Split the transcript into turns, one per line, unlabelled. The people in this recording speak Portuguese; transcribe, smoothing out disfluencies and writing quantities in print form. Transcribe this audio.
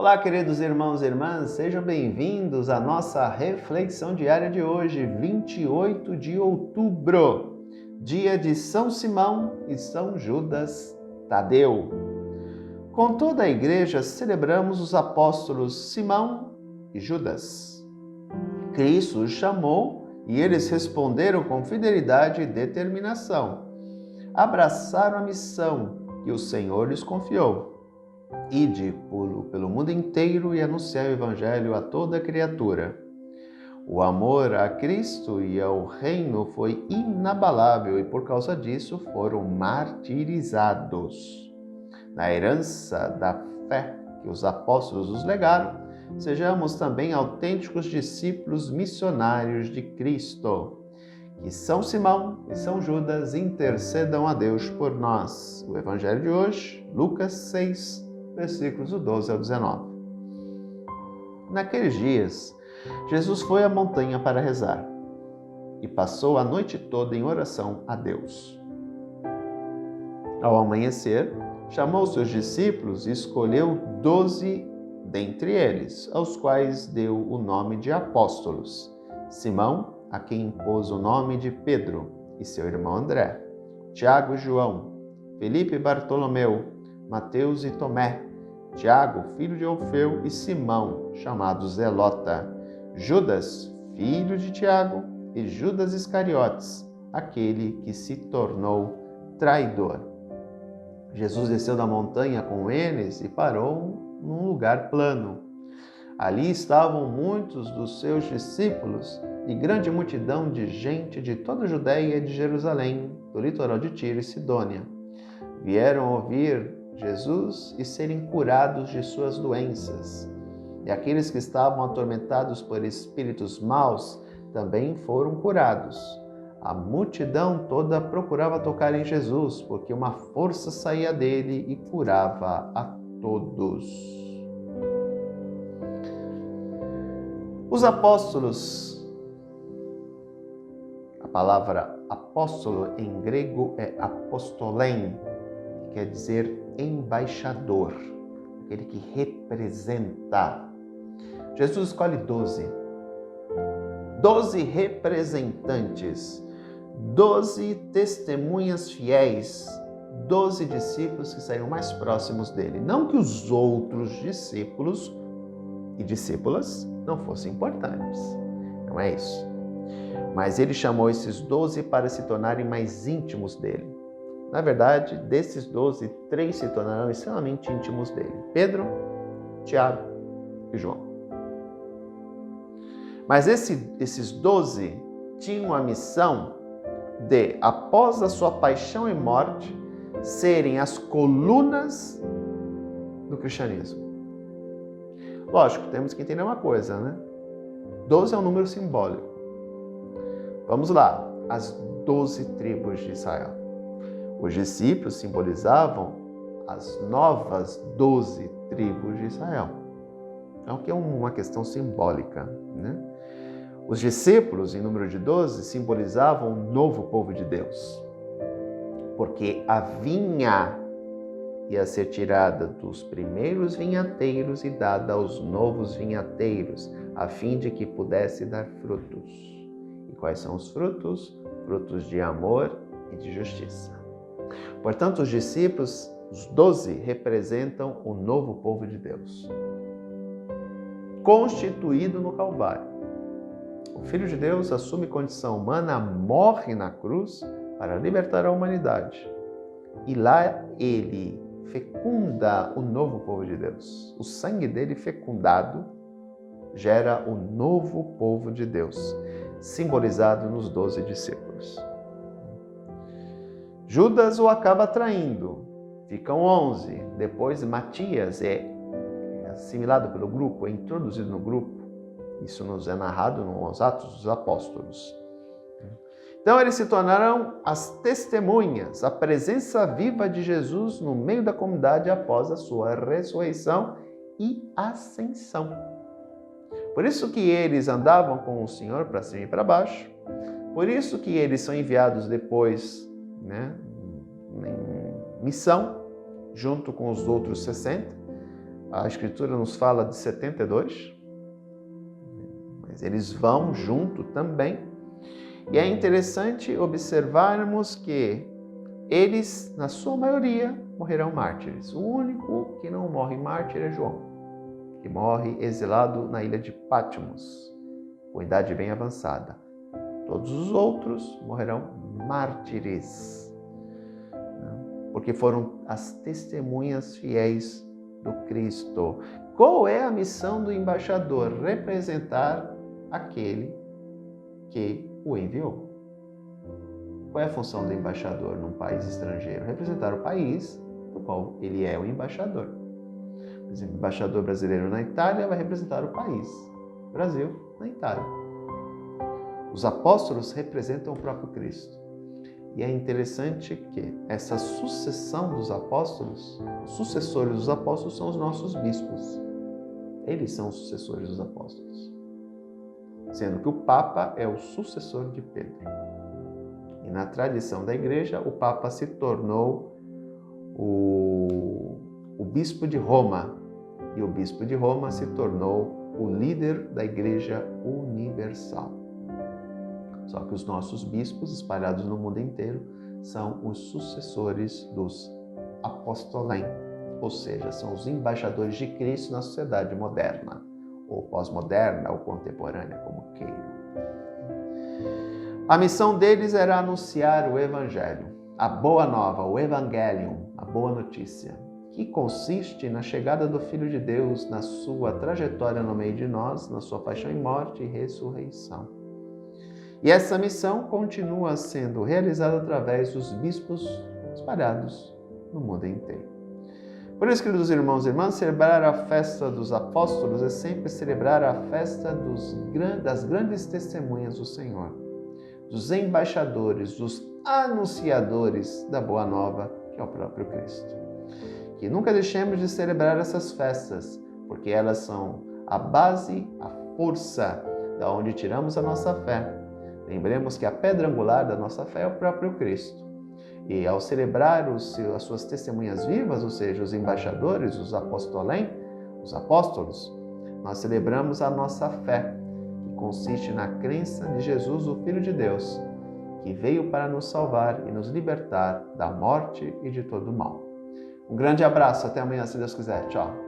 Olá, queridos irmãos e irmãs, sejam bem-vindos à nossa reflexão diária de hoje, 28 de outubro, dia de São Simão e São Judas Tadeu. Com toda a igreja, celebramos os apóstolos Simão e Judas. Cristo os chamou e eles responderam com fidelidade e determinação. Abraçaram a missão que o Senhor lhes confiou. Ide pelo mundo inteiro e anunciai o Evangelho a toda criatura. O amor a Cristo e ao reino foi inabalável e por causa disso foram martirizados. Na herança da fé que os apóstolos nos legaram, sejamos também autênticos discípulos missionários de Cristo. Que São Simão e São Judas intercedam a Deus por nós. O Evangelho de hoje, Lucas 6, versículos do 12 ao 19. Naqueles dias, Jesus foi à montanha para rezar e passou a noite toda em oração a Deus. Ao amanhecer, chamou seus discípulos e escolheu 12 dentre eles, aos quais deu o nome de apóstolos. Simão, a quem impôs o nome de Pedro, e seu irmão André, Tiago e João, Felipe e Bartolomeu, Mateus e Tomé, Tiago, filho de Alfeu, e Simão, chamado Zelota, Judas, filho de Tiago, e Judas Iscariotes, aquele que se tornou traidor. Jesus desceu da montanha com eles e parou num lugar plano. Ali estavam muitos dos seus discípulos e grande multidão de gente de toda a Judéia e de Jerusalém, do litoral de Tiro e Sidônia. Vieram ouvir Jesus e serem curados de suas doenças. E aqueles que estavam atormentados por espíritos maus também foram curados. A multidão toda procurava tocar em Jesus, porque uma força saía dele e curava a todos. Os apóstolos, a palavra apóstolo em grego é apostolém, que quer dizer embaixador, aquele que representa. Jesus escolhe 12 representantes, 12 testemunhas fiéis, 12 discípulos que saíram mais próximos dele. Não que os outros discípulos e discípulas não fossem importantes, não é isso. Mas ele chamou esses 12 para se tornarem mais íntimos dele. Na verdade, desses 12, 3 se tornarão extremamente íntimos dele: Pedro, Tiago e João. Mas esses 12 tinham a missão de, após a sua paixão e morte, serem as colunas do cristianismo. Lógico, temos que entender uma coisa, né? 12 é um número simbólico. Vamos lá, as 12 tribos de Israel. Os discípulos simbolizavam as novas 12 tribos de Israel. Então, que é uma questão simbólica, né? Os discípulos, em número de 12, simbolizavam o novo povo de Deus. Porque a vinha ia ser tirada dos primeiros vinhateiros e dada aos novos vinhateiros, a fim de que pudesse dar frutos. E quais são os frutos? Frutos de amor e de justiça. Portanto, os discípulos, os 12, representam o novo povo de Deus, constituído no Calvário. O Filho de Deus assume condição humana, morre na cruz para libertar a humanidade. E lá ele fecunda o novo povo de Deus. O sangue dele fecundado gera o novo povo de Deus, simbolizado nos 12 discípulos. Judas o acaba traindo, ficam 11. Depois Matias é assimilado pelo grupo, é introduzido no grupo. Isso nos é narrado nos Atos dos Apóstolos. Então eles se tornaram as testemunhas, a presença viva de Jesus no meio da comunidade após a sua ressurreição e ascensão. Por isso que eles andavam com o Senhor para cima e para baixo, por isso que eles são enviados depois, em missão, junto com os outros 60, A Escritura nos fala de 72, mas eles vão junto também. E é interessante observarmos que eles, na sua maioria, morrerão mártires. O único que não morre mártir é João, que morre exilado na ilha de Patmos, com idade bem avançada. Todos os outros morrerão mártires, porque foram as testemunhas fiéis do Cristo. Qual é a missão do embaixador? Representar aquele que o enviou. Qual é a função do embaixador num país estrangeiro? Representar o país do qual ele é o embaixador. Por exemplo, o embaixador brasileiro na Itália vai representar o país, Brasil, na Itália. Os apóstolos representam o próprio Cristo. E é interessante que essa sucessão dos apóstolos, os sucessores dos apóstolos são os nossos bispos. Eles são os sucessores dos apóstolos. Sendo que o Papa é o sucessor de Pedro. E na tradição da Igreja, o Papa se tornou o Bispo de Roma. E o Bispo de Roma se tornou o líder da Igreja Universal. Só que os nossos bispos, espalhados no mundo inteiro, são os sucessores dos apostolém, ou seja, são os embaixadores de Cristo na sociedade moderna, ou pós-moderna, ou contemporânea, como queiram. A missão deles era anunciar o Evangelho, a boa nova, o Evangelium, a boa notícia, que consiste na chegada do Filho de Deus, na sua trajetória no meio de nós, na sua paixão e morte e ressurreição. E essa missão continua sendo realizada através dos bispos espalhados no mundo inteiro. Por isso, queridos irmãos e irmãs, celebrar a festa dos apóstolos é sempre celebrar a festa das grandes testemunhas do Senhor, dos embaixadores, dos anunciadores da Boa Nova, que é o próprio Cristo. Que nunca deixemos de celebrar essas festas, porque elas são a base, a força da onde tiramos a nossa fé. Lembremos que a pedra angular da nossa fé é o próprio Cristo. E ao celebrar as suas testemunhas vivas, ou seja, os embaixadores, os apostolém, os apóstolos, nós celebramos a nossa fé, que consiste na crença de Jesus, o Filho de Deus, que veio para nos salvar e nos libertar da morte e de todo o mal. Um grande abraço, até amanhã, se Deus quiser. Tchau.